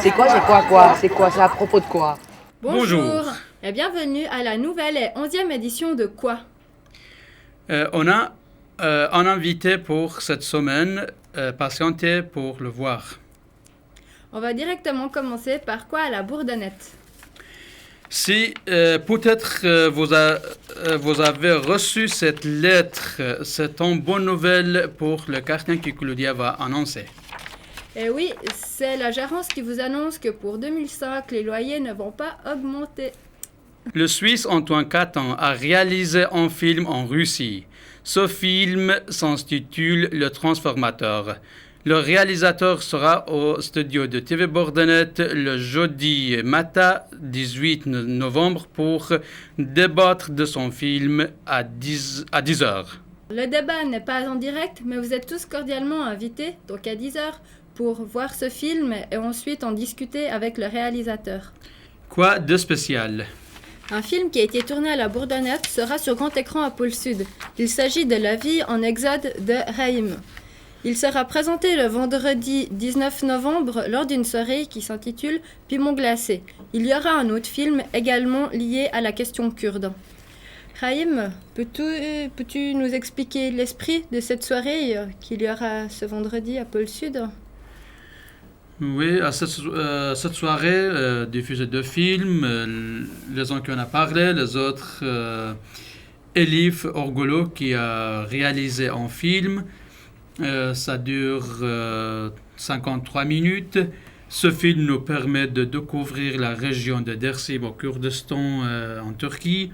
C'est quoi? C'est à propos de quoi? Bonjour et bienvenue à la nouvelle et 11e édition de Quoi? On a un invité pour cette semaine, patientez pour le voir. On va directement commencer par Quoi à la Bourdonnette. Si peut-être vous avez reçu cette lettre, c'est une bonne nouvelle pour le quartier que Claudia va annoncer. Et oui, c'est la gérance qui vous annonce que pour 2005, les loyers ne vont pas augmenter. Le Suisse Antoine Catan a réalisé un film en Russie. Ce film s'intitule Le Transformateur. Le réalisateur sera au studio de TV Bourdonnette le jeudi matin 18 novembre pour débattre de son film à 10 heures. Le débat n'est pas en direct, mais vous êtes tous cordialement invités, donc à 10 heures, pour voir ce film et ensuite en discuter avec le réalisateur. Quoi de spécial? Un film qui a été tourné à la Bourdonnette sera sur grand écran à Pôle Sud. Il s'agit de La vie en exode de Raïm. Il sera présenté le vendredi 19 novembre lors d'une soirée qui s'intitule Piment glacé. Il y aura un autre film également lié à la question kurde. Raïm, peux-tu nous expliquer l'esprit de cette soirée qu'il y aura ce vendredi à Pôle Sud? Oui, à cette soirée, diffusée deux films, les uns qu'on a parlé, les autres, Elif Orgolo qui a réalisé un film. Ça dure 53 minutes. Ce film nous permet de découvrir la région de Dersim au Kurdistan en Turquie.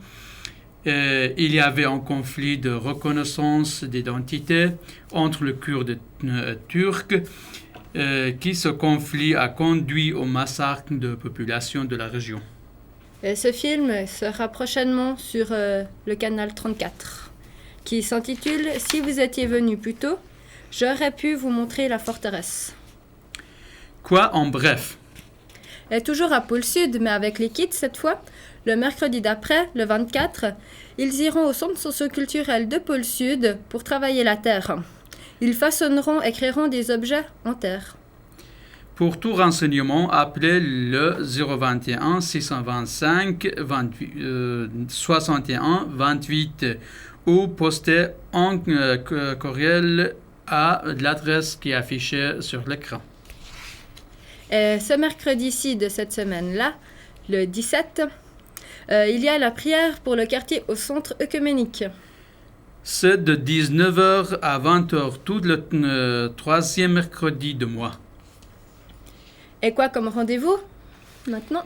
Il y avait un conflit de reconnaissance d'identité entre le Kurde turc qui ce conflit a conduit au massacre de population de la région. Ce film sera prochainement sur le canal 34 qui s'intitule « Si vous étiez venu plus tôt, j'aurais pu vous montrer la forteresse ». Quoi en bref? Et toujours à Pôle Sud, mais avec les kids cette fois, le mercredi d'après, le 24, ils iront au centre socioculturel de Pôle Sud pour travailler la terre. Ils façonneront et créeront des objets en terre. Pour tout renseignement, appelez le 021 625 61 28 ou postez un courriel à l'adresse qui est affichée sur l'écran. Et ce mercredi-ci de cette semaine-là, le 17, il y a la prière pour le quartier au centre œcuménique. C'est de 19h à 20h, tout le troisième mercredi de mois. Et quoi comme rendez-vous maintenant?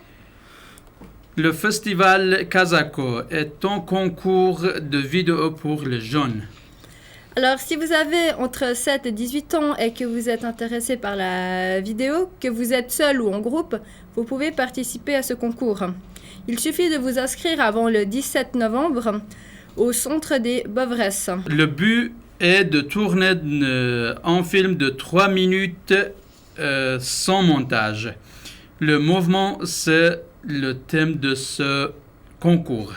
Le festival Kazako est un concours de vidéos pour les jeunes. Alors, si vous avez entre 7 et 18 ans et que vous êtes intéressé par la vidéo, que vous êtes seul ou en groupe, vous pouvez participer à ce concours. Il suffit de vous inscrire avant le 17 novembre au centre des Bovresses. Le but est de tourner un film de 3 minutes sans montage. Le mouvement, c'est le thème de ce concours.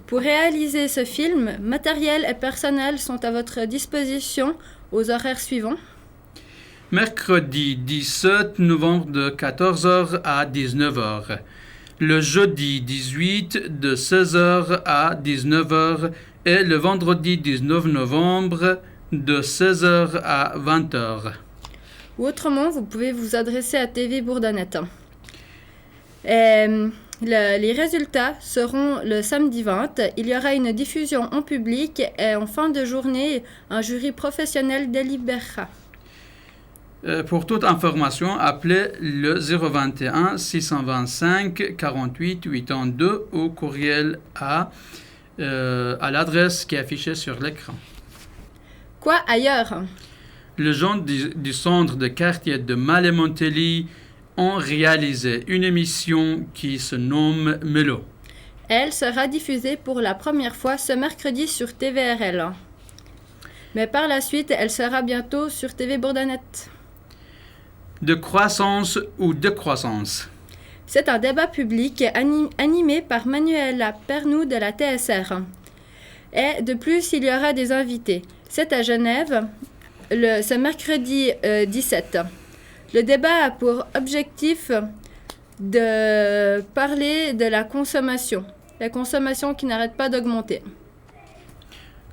Pour réaliser ce film, matériel et personnel sont à votre disposition aux horaires suivants. Mercredi 17 novembre de 14h à 19h. Le jeudi 18 de 16h à 19h et le vendredi 19 novembre de 16h à 20h. Ou autrement, vous pouvez vous adresser à TV Bourdonnette. Les résultats seront le samedi 20. Il y aura une diffusion en public et en fin de journée, un jury professionnel délibérera. Pour toute information, appelez le 021 625 48 82 ou courriel à l'adresse qui est affichée sur l'écran. Quoi ailleurs? Les gens du centre de quartier de Malais-Montélie ont réalisé une émission qui se nomme Mélo. Elle sera diffusée pour la première fois ce mercredi sur TVRL. Mais par la suite, elle sera bientôt sur TV Bourdonnette. De croissance ou décroissance? C'est un débat public animé par Manuela Pernou de la TSR. Et de plus, il y aura des invités. C'est à Genève, ce mercredi 17. Le débat a pour objectif de parler de la consommation qui n'arrête pas d'augmenter.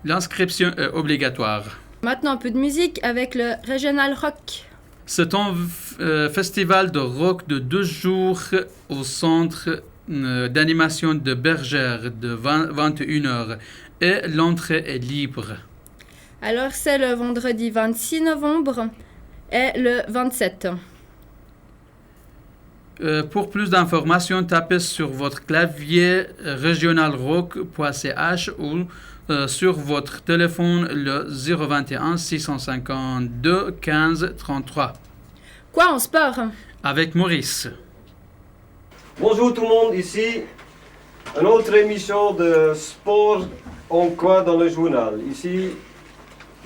L'inscription est obligatoire. Maintenant, un peu de musique avec le Regional Rock. C'est un festival de rock de 2 jours au centre d'animation de Bergère de 21h et l'entrée est libre. Alors, c'est le vendredi 26 novembre et le 27. Pour plus d'informations, tapez sur votre clavier regionalrock.ch ou sur votre téléphone le 021 652 15 33. Quoi en sport? Avec Maurice. Bonjour tout le monde, ici une autre émission de sport en quoi dans le journal. Ici,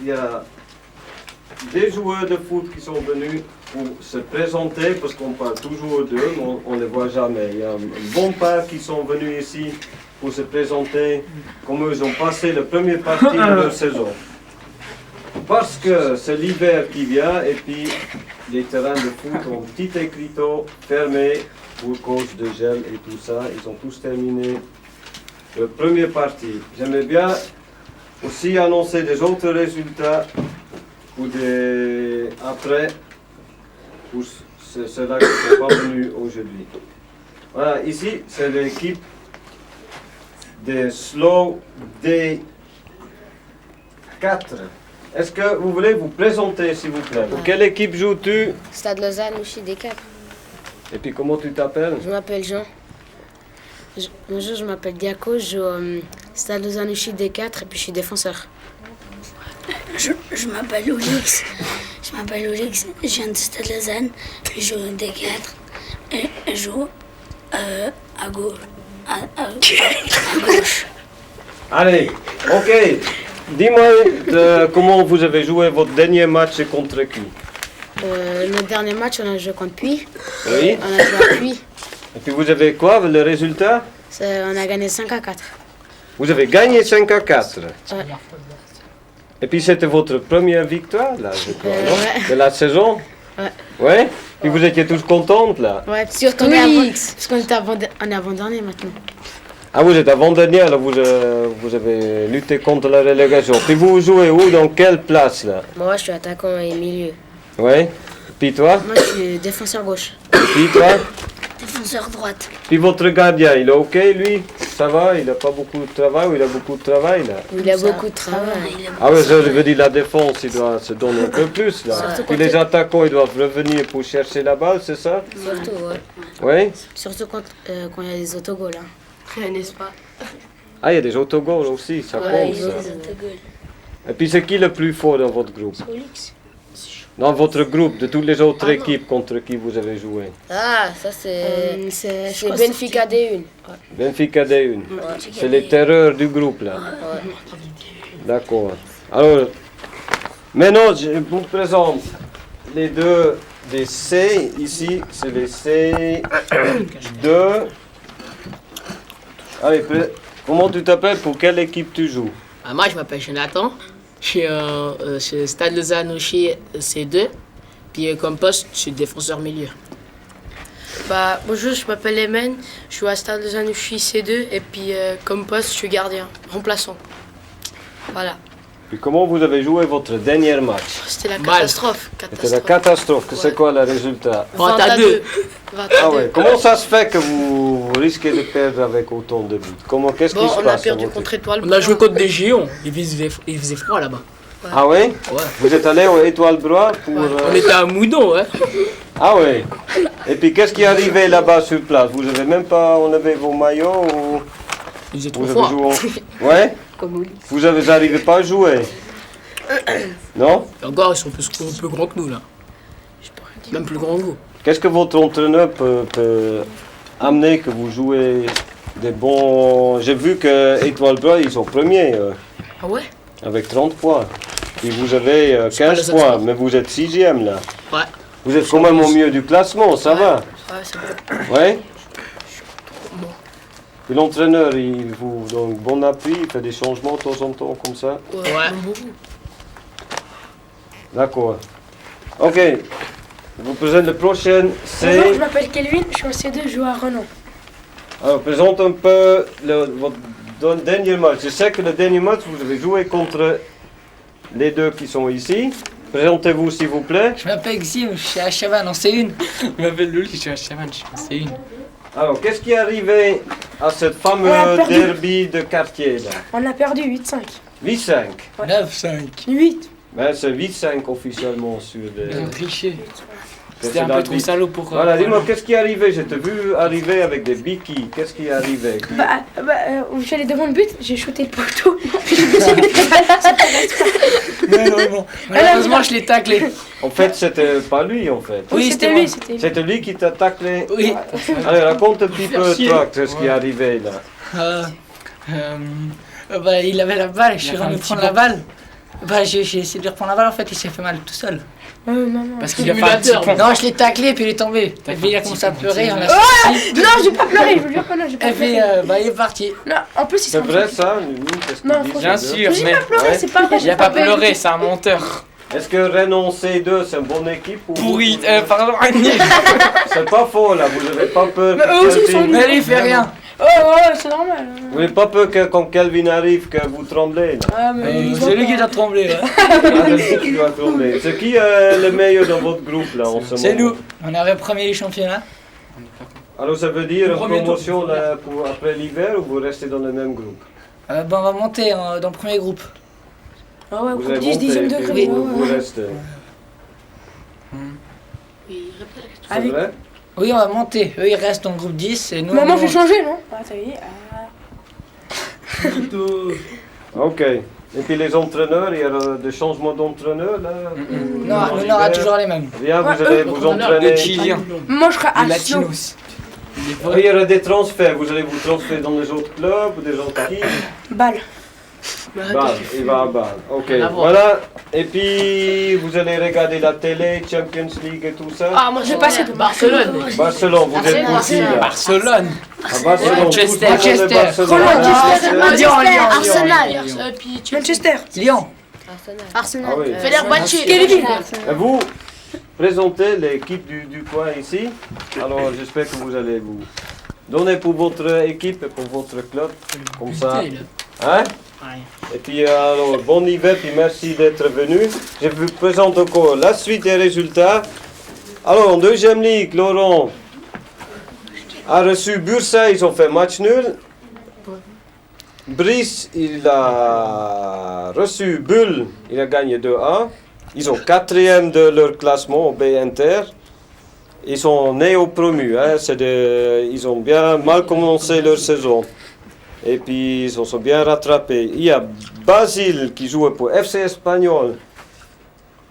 il y a des joueurs de foot qui sont venus pour se présenter parce qu'on parle toujours d'eux, mais on ne les voit jamais. Il y a un bon part qui sont venus ici pour se présenter comme ils ont passé la première partie de leur saison. Parce que c'est l'hiver qui vient et puis les terrains de foot ont petit écriteau fermé pour cause de gel et tout ça. Ils ont tous terminé la première partie. J'aimerais bien aussi annoncer des autres résultats pour après pour ceux-là qui ne sont pas venus aujourd'hui. Voilà, ici c'est l'équipe des Slow D4. Est-ce que vous voulez vous présenter s'il vous plaît? Pour quelle équipe joues-tu? Stade Lausanne, Ouchy D4. Et puis comment tu t'appelles? Je m'appelle Jean. Bonjour, je m'appelle Diaco, je joue au Stade Lausanne Ouchy D4 et puis je suis défenseur. Je m'appelle Olix. Je viens de Stade Lausanne. Je joue au D4. Et je joue à gauche. À gauche. Allez, ok. Dis-moi comment vous avez joué votre dernier match et contre qui? Notre dernier match, on a joué contre Puy. Oui. On a joué à Puy. Et puis vous avez quoi, le résultat? On a gagné 5-4. Vous avez gagné 5-4. Ouais. Et puis c'était votre première victoire, là, je crois, non? Ouais. De la saison? Ouais. Ouais? Puis vous étiez tous contentes, là? Ouais, surtout parce qu'on est avant-dernier maintenant. Ah, vous êtes avant-dernier, alors vous avez lutté contre la relégation. Puis vous jouez où, dans quelle place, là? Moi, je suis attaquant et milieu. Ouais? Puis toi? Moi, je suis défenseur gauche. Puis toi? Défenseur droite. Puis votre gardien, il est ok, lui? Ça va? Il n'a pas beaucoup de travail ou il a beaucoup de travail, là? Il a beaucoup de travail. Ah ouais, je veux dire, la défense, il doit se donner un peu plus, là. Puis les attaquants, ils doivent revenir pour chercher la balle, c'est ça? Surtout, ouais. Oui? Surtout quand il y a des autogols. Hein. N'est-ce pas? Ah, il y a des autogols aussi, ça compte, Ouais, ça. Et puis c'est qui le plus fort dans votre groupe? Dans votre groupe, de toutes les autres équipes contre qui vous avez joué? Ah, ça c'est Benfica D1. Benfica D1. C'est les terreurs du groupe, là. D'accord. Alors, maintenant, je vous présente les deux des C. Ici, c'est les C2. Allez, comment tu t'appelles? Pour quelle équipe tu joues? Moi, je m'appelle Jonathan. Je suis chez Stade Lausanne Ouchy C2. Puis comme poste, je suis défenseur milieu. Bonjour, je m'appelle Emen. Je suis à Stade Lausanne Ouchy C2. Et puis comme poste, je suis gardien, remplaçant. Voilà. Puis comment vous avez joué votre dernier match? C'était la catastrophe. C'était la catastrophe. C'est quoi le résultat? 22. Ah ouais. Comment ça se fait que vous risquez de perdre avec autant de buts? Qu'est-ce qui se On a passe? perdu contre Étoile. On a joué contre des géants. Il faisait froid là-bas. Ah ouais? Ouais. Vous êtes allé au Étoile Broye pour... On était à Moudon, hein. Ah ouais. Et puis qu'est-ce qui est arrivé là-bas sur place? Vous avez même pas enlevé vos maillots ou... Il faisait trop Vous froid. avez joué Ouais? Vous n'arrivez pas à jouer? Non? Et encore, ils sont plus grands que nous là. Même plus grands que vous. Qu'est-ce que votre entraîneur peut amener que vous jouez des bons... J'ai vu que Étoile Broye, ils sont premiers Ah ouais? avec 30 points. Et vous avez C'est pas 15 les points, autres. mais vous êtes 6e là. Ouais. Vous êtes quand même au milieu du classement, ça va? Ouais, c'est bon. Ouais? Et l'entraîneur, il vous donne bon appui, il fait des changements de temps en temps comme ça. Ouais. D'accord. Ok. Je vous présente le prochain, Bonjour, c'est... je m'appelle Kelvin, je suis en C2, je joue à Renan. Alors, présente un peu votre dernier match. Je sais que le dernier match, vous avez joué contre les deux qui sont ici. Présentez-vous, s'il vous plaît. Je m'appelle Xim, je suis à Chavannes en C1. Je m'appelle Luli, je suis à Chavannes, je suis en C1. Alors, qu'est-ce qui est arrivé à ce fameux On a perdu. derby de quartier là? On a perdu 8-5. 8-5. 9-5. 8. Ben, c'est 8-5 officiellement sur les... Ils ont triché. C'est C'était un peu trop l'arbitre. salaud pour... Voilà, dis-moi, qu'est-ce qui est arrivé? Je t'ai vu arriver avec des bikis. Qu'est-ce qui est arrivé? Je suis allé devant le but, j'ai shooté le poteau. Non. Malheureusement, je l'ai taclé. En fait, c'était pas lui, en fait. Oui, c'était moi. lui, c'était lui. C'était lui qui t'a taclé. Oui. Allez, raconte un petit peu, Merci. toi, qu'est-ce qui est arrivé là. Il avait la balle, je suis Il a fait venu un prendre petit la balle. J'ai essayé de lui reprendre la balle, en fait, il s'est fait mal tout seul. Non. Parce qu'il a fait un petit pont. Non, je l'ai taclé, puis il est tombé. Et puis il a commencé à pleurer, on a sorti. Non, j'ai pas pleuré, je veux dire pas, non, j'ai pas Et puis pleuré. il est parti. Non, en plus, il C'est s'en vrai fout. ça, Lulu? Qu'est-ce qu'ils Non, disent, franchement. les deux? J'ai pas pleuré, Ouais. c'est pas vrai. Il a pas pleuré, c'est un menteur. Est-ce que Renan C2 c'est une bonne équipe ou... Pourri, pardon. C'est pas faux là, vous n'avez pas peur Mais que eux aussi, ils Kelvin- sont Mais lui, il fait rien. Oh, c'est normal. Vous n'avez pas peur que quand Kelvin arrive que vous tremblez là? Ah, mais C'est lui qui doit trembler, là. Ah, c'est lui qui doit trembler. C'est qui le meilleur dans votre groupe là en ce moment? C'est nous. On avait premier du championnat. Alors ça veut dire Le premier promotion tour. là, pour après l'hiver ou vous restez dans le même groupe? On va monter dans le premier groupe. Ah ouais, Vous groupe allez 10, monter, 10e et degré. vous restez. C'est Avec- vrai? Oui, on va monter. Eux, ils restent dans le groupe 10 et nous. Maman on fait monte. changer, non? Ah, ça y est. Ok. Et puis les entraîneurs, il y aura des changements d'entraîneurs là? Non, on aura toujours les mêmes. Bien, vous Ouais, allez vous entraîner. Le Chilien. Moi, je serai Les à Snow. Latinos. Il y aura des transferts, vous allez vous transférer dans les autres clubs ou des autres équipes? Balle. Bâle, il va à Bâle. Ok, Rien à voir. voilà. Et puis vous allez regarder la télé, Champions League et tout ça? Ah, moi j'ai passé de Barcelone. Barcelone, vous êtes aussi là. Barcelone. À Barcelone, Manchester. tout le monde est Barcelone. Arsenal. Puis Manchester. Lyon. Ah oui. Fenerbahçe. Et vous présentez l'équipe du coin ici. Alors j'espère que vous allez vous donner pour votre équipe et pour votre club. Comme ça. Hein? Et puis alors, bon hiver, puis merci d'être venu. Je vous présente encore la suite des résultats. Alors en deuxième ligue, Laurent a reçu Bursa, ils ont fait match nul. Brice, il a reçu Bulle, il a gagné 2-1. Ils sont quatrième de leur classement au B Inter. Ils sont néo-promus, hein. Ils ont bien mal commencé leur saison. Et puis ils se sont bien rattrapés. Il y a Basile qui jouait pour FC Espagnol,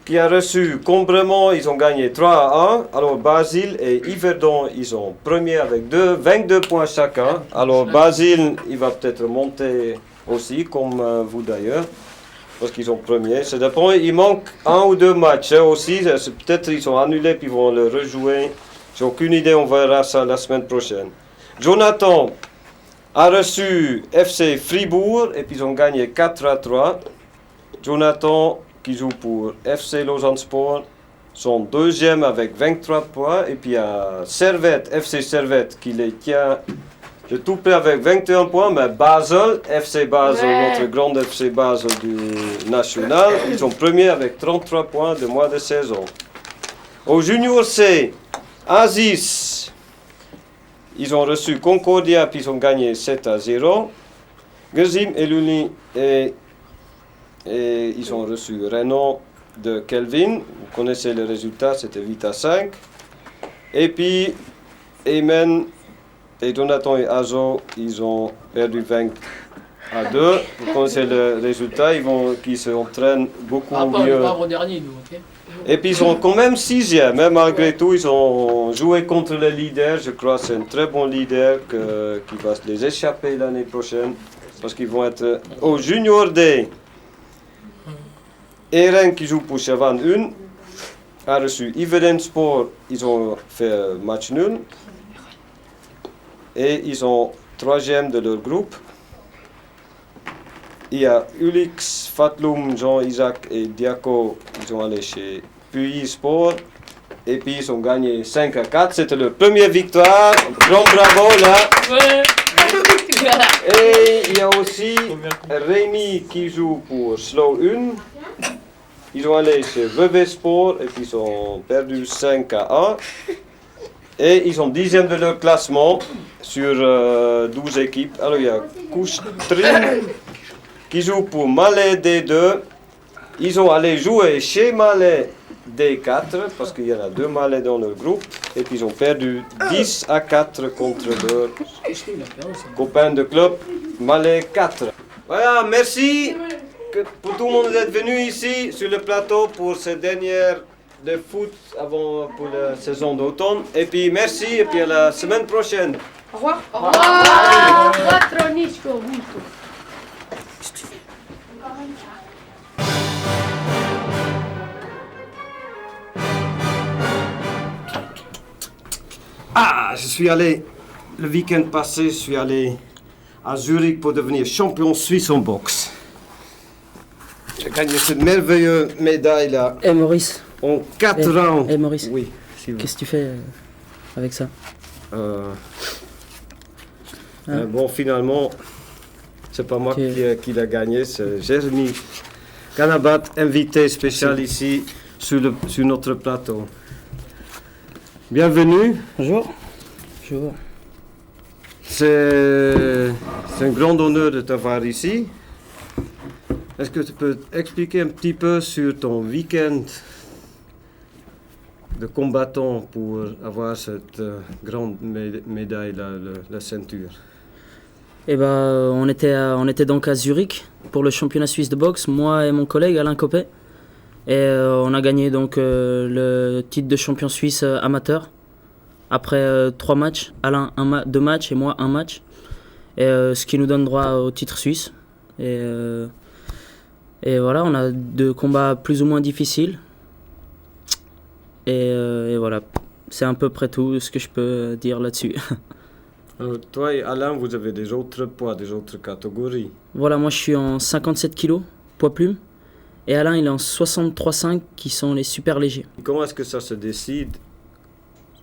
qui a reçu Combremont, ils ont gagné 3-1. Alors Basile et Yverdon, ils sont premiers avec 22 points chacun. Alors Basile, il va peut-être monter aussi, comme vous d'ailleurs, parce qu'ils sont premiers. Ça dépend, il manque un ou deux matchs hein, aussi. Peut-être ils sont annulés puis ils vont le rejouer. J'ai aucune idée, on verra ça la semaine prochaine. Jonathan a reçu FC Fribourg et puis ils ont gagné 4-3. Jonathan, qui joue pour FC Lausanne Sport, sont deuxième avec 23 points. Et puis il y a Servette, FC Servette, qui les tient de tout près avec 21 points. Mais Basel, FC Basel, notre grande FC Basel du national, ils sont premiers avec 33 points de moins de 16 ans. Au Junior C, Aziz, ils ont reçu Concordia, puis ils ont gagné 7-0. Gazim et Luli, et ils ont reçu Renan de Kelvin. Vous connaissez le résultat, c'était 8-5. Et puis, Emen et Jonathan et Azo, ils ont perdu 20-2. Vous connaissez le résultat, qui s'entraînent beaucoup mieux. Pas dernier, nous, ok? Et puis ils sont quand même sixième, hein, malgré tout, ils ont joué contre le leader. Je crois que c'est un très bon leader qui va les échapper l'année prochaine, parce qu'ils vont être au Junior D. Eren qui joue pour Chavannes 1 a reçu Yverdon Sport, ils ont fait match nul. Et ils ont troisième de leur groupe. Il y a Ulix, Fatloum, Jean-Isaac et Diaco, ils sont allés chez Puyi Sport. Et puis ils ont gagné 5-4, c'était leur première victoire. Grand bravo là. Et il y a aussi Rémi qui joue pour Slow 1. Ils sont allés chez Vevey Sport et puis ils ont perdu 5-1. Et ils sont 10e de leur classement sur 12 équipes. Alors il y a Koustrin qui joue pour Malais D2. Ils ont allé jouer chez Malais D4 parce qu'il y en a 2 Malais dans leur groupe. Et puis ils ont perdu 10-4 contre leurs copains de club Malais 4. Voilà, merci pour tout le monde d'être venu ici sur le plateau pour cette dernière de foot avant pour la saison d'automne. Et puis merci et puis à la semaine prochaine. Au revoir. Au revoir. Patronico, muito. Ah, je suis allé, le week-end passé, je suis allé à Zurich pour devenir champion suisse en boxe. J'ai gagné cette merveilleuse médaille là. Eh Maurice. En 4 ans. Eh Maurice. Oui. Qu'est-ce que tu fais avec ça? Bon, finalement, c'est pas moi qui l'a gagné, c'est Jérémy Canabat, invité spécial ici sur notre plateau. Bienvenue. Bonjour. Bonjour. C'est un grand honneur de t'avoir ici. Est-ce que tu peux expliquer un petit peu sur ton week-end de combattant pour avoir cette grande médaille, la ceinture? Eh ben, on était donc à Zurich pour le championnat suisse de boxe, moi et mon collègue Alain Copet. Et on a gagné donc le titre de champion suisse amateur après 3 matchs. Alain 2 matchs et moi 1 match. Et ce qui nous donne droit au titre suisse. Et voilà, on a 2 combats plus ou moins difficiles. Et voilà, c'est à peu près tout ce que je peux dire là-dessus. Alors, toi et Alain, vous avez des autres poids, des autres catégories. Voilà, moi je suis en 57 kg, poids plume. Et Alain, il est en 63,5 qui sont les super légers. Comment est-ce que ça se décide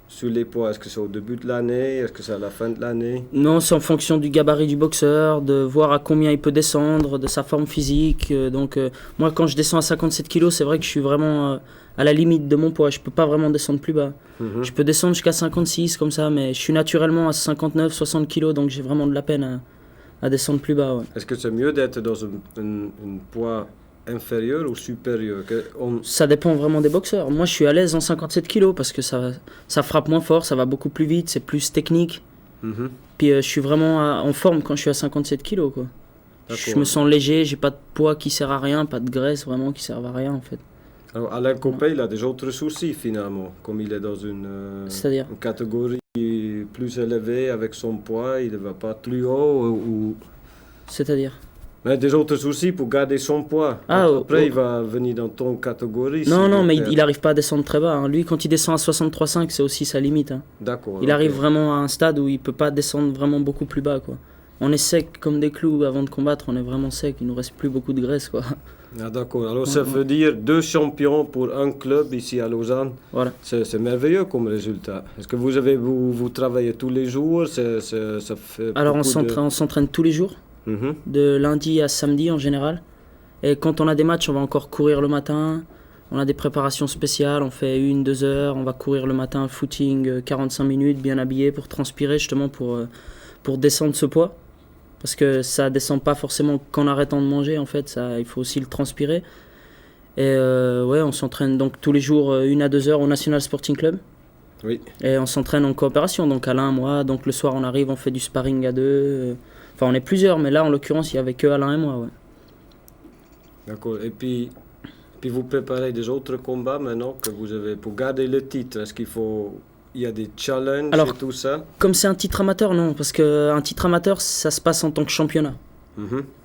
sur les poids? Est-ce que c'est au début de l'année? Est-ce que c'est à la fin de l'année? Non, c'est en fonction du gabarit du boxeur, de voir à combien il peut descendre, de sa forme physique. Donc moi, quand je descends à 57 kg, c'est vrai que je suis vraiment à la limite de mon poids. Je peux pas vraiment descendre plus bas. Je peux descendre jusqu'à 56 comme ça, mais je suis naturellement à 59, 60 kg, donc j'ai vraiment de la peine à descendre plus bas. Ouais. Est-ce que c'est mieux d'être dans un poids inférieur ou supérieur? Ça dépend vraiment des boxeurs. Moi, je suis à l'aise en 57 kg parce que ça frappe moins fort, ça va beaucoup plus vite, c'est plus technique. Puis je suis vraiment en forme quand je suis à 57 kg, quoi. Je me sens léger, j'ai pas de poids qui sert à rien, pas de graisse vraiment qui servent à rien en fait. Alors Alain Copé, il a des autres soucis finalement, comme il est dans une catégorie plus élevée avec son poids, il ne va pas plus haut ou... C'est-à-dire? Mais des autres soucis pour garder son poids. Après, il va venir dans ton catégorie. Non, mais il n'arrive pas à descendre très bas. Hein. Lui, quand il descend à 63,5, c'est aussi sa limite. Hein. D'accord. Il arrive vraiment à un stade où il peut pas descendre vraiment beaucoup plus bas, quoi. On est sec comme des clous avant de combattre, on est vraiment sec, il nous reste plus beaucoup de graisse, quoi. Ah, d'accord. Alors ça veut dire 2 champions pour un club ici à Lausanne. Voilà. C'est merveilleux comme résultat. Est-ce que vous travaillez tous les jours? Ça fait Alors on s'entraîne tous les jours. De lundi à samedi en général. Et quand on a des matchs, on va encore courir le matin. On a des préparations spéciales, on fait 1-2 heures. On va courir le matin, footing, 45 minutes, bien habillé pour transpirer justement pour descendre ce poids. Parce que ça descend pas forcément qu'en arrêtant de manger en fait, il faut aussi le transpirer. Et ouais, on s'entraîne donc tous les jours 1 à 2 heures au National Sporting Club. Oui. Et on s'entraîne en coopération, donc Alain, moi, donc le soir on arrive, on fait du sparring à 2. Enfin, on est plusieurs, mais là, en l'occurrence, il n'y avait que Alain et moi, ouais. D'accord. Et puis vous préparez des autres combats maintenant que vous avez pour garder le titre. Est-ce il y a des challenges et tout ça? Comme c'est un titre amateur, non. Parce qu'un titre amateur, ça se passe en tant que championnat.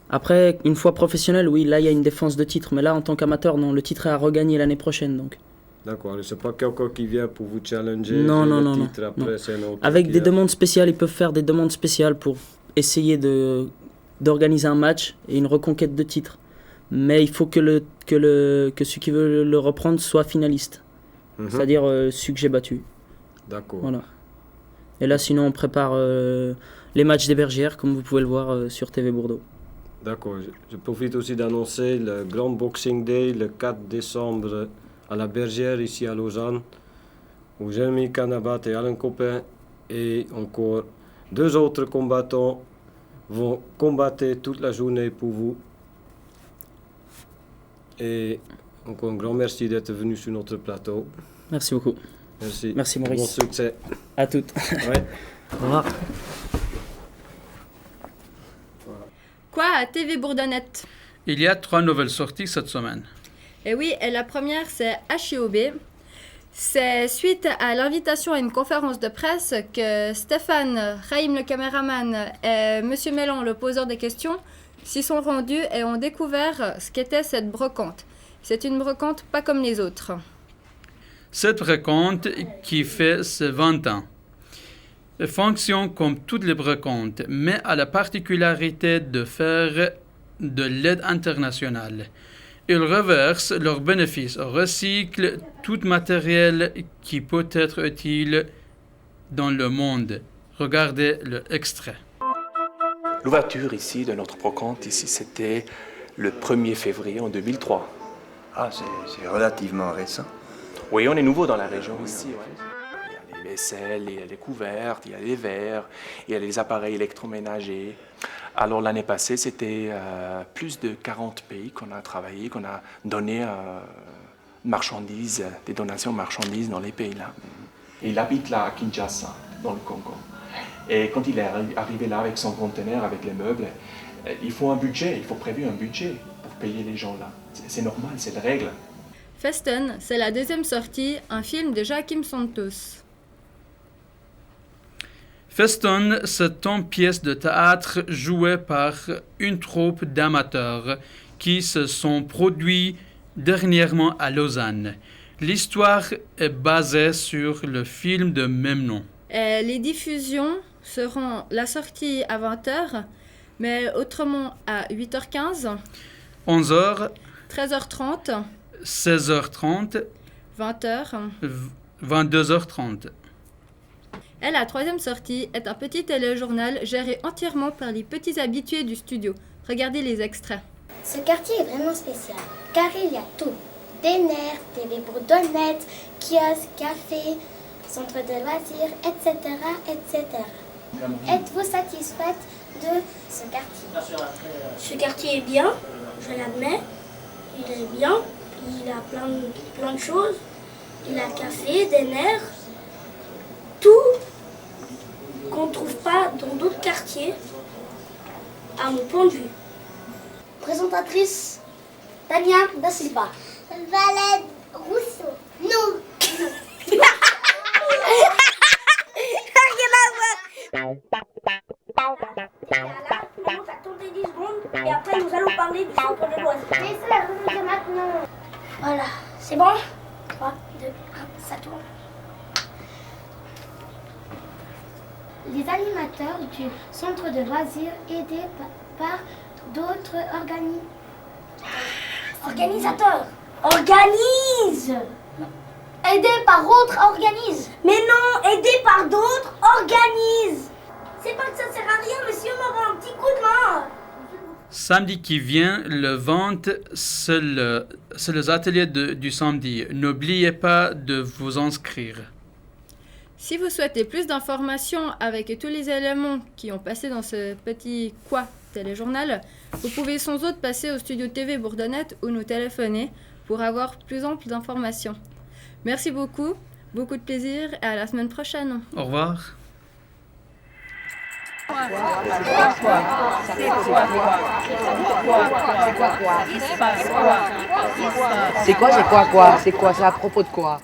Après, une fois professionnel, oui, là, il y a une défense de titre. Mais là, en tant qu'amateur, non. Le titre est à regagner l'année prochaine, donc. D'accord, c'est pas quelqu'un qui vient pour vous challenger non. titre après, c'est un autre avec des demandes spéciales, ils peuvent faire des demandes spéciales pour essayer d'organiser un match et une reconquête de titre. Mais il faut que celui qui veut le reprendre soit finaliste. C'est-à-dire celui que j'ai battu. D'accord. Voilà. Et là, sinon, on prépare les matchs des Bergères, comme vous pouvez le voir sur TV Bordeaux. D'accord. Je profite aussi d'annoncer le Grand Boxing Day le 4 décembre à la Bergère, ici à Lausanne, où Jérémy Canabat et Alain Copin et encore 2 autres combattants vont combattre toute la journée pour vous. Et encore un grand merci d'être venu sur notre plateau. Merci beaucoup. Merci. Merci Maurice. Bon succès. À toutes. Ouais. Au revoir. Quoi à TV Bourdonnette? Il y a 3 nouvelles sorties cette semaine. Et oui, et la première, c'est HIOB. C'est suite à l'invitation à une conférence de presse que Stéphane, Raïm le caméraman et Monsieur Mélan, le poseur des questions, s'y sont rendus et ont découvert ce qu'était cette brocante. C'est une brocante pas comme les autres. Cette brocante qui fait ses 20 ans fonctionne comme toutes les brocantes, mais a la particularité de faire de l'aide internationale. Ils reversent leurs bénéfices, recyclent tout matériel qui peut être utile dans le monde. Regardez l'extrait. L'ouverture ici de notre brocante, ici, c'était le 1er février en 2003. Ah, c'est relativement récent. Oui, on est nouveau dans la région ici. Ouais. Il y a les vaisselles, il y a les couvertes, il y a les verres, il y a les appareils électroménagers. Alors l'année passée, c'était plus de 40 pays qu'on a travaillé, qu'on a donné marchandises, des donations de marchandises dans les pays là. Il habite là à Kinshasa, dans le Congo. Et quand il est arrivé là avec son conteneur, avec les meubles, il faut un budget, il faut prévoir un budget pour payer les gens là. C'est normal, c'est la règle. Feston, c'est la deuxième sortie, un film de Joaquim Santos. Feston, c'est une pièce de théâtre jouée par une troupe d'amateurs qui se sont produits dernièrement à Lausanne. L'histoire est basée sur le film de même nom. Les diffusions seront la sortie à 20h, mais autrement à 8h15, 11h, 13h30, 16h30, 20h. 22h30. Et la troisième sortie est un petit téléjournal géré entièrement par les petits habitués du studio. Regardez les extraits. Ce quartier est vraiment spécial, car il y a tout. Des nerfs, TV Bourdonnette, kiosques, cafés, centres de loisirs, etc., etc. Êtes-vous satisfaite de ce quartier? Ce quartier est bien, je l'admets. Il est bien, il a plein de choses. Il a café, des nerfs, tout qu'on ne trouve pas dans d'autres quartiers, à mon point de vue. Présentatrice, Tania Da Silva. Valette Rousseau. Non. Attendez 10 secondes et après nous allons parler du centre de loisirs. Mais ça, revenez maintenant. Voilà, c'est bon? 3, 2, 1, ça tourne. Les animateurs du centre de loisirs aidés par d'autres organisateurs. Organise! Aidés par autres organismes. Mais non, aidés par d'autres organismes. C'est pas que ça sert à rien, monsieur m'aura un petit coup de main. Samedi qui vient, le 20, c'est les ateliers du samedi. N'oubliez pas de vous inscrire. Si vous souhaitez plus d'informations avec tous les éléments qui ont passé dans ce petit téléjournal, vous pouvez sans doute passer au studio TV Bourdonnette ou nous téléphoner pour avoir plus ample d'informations. Merci beaucoup, beaucoup de plaisir et à la semaine prochaine. Au revoir. C'est quoi, c'est quoi? C'est quoi? C'est à propos de quoi?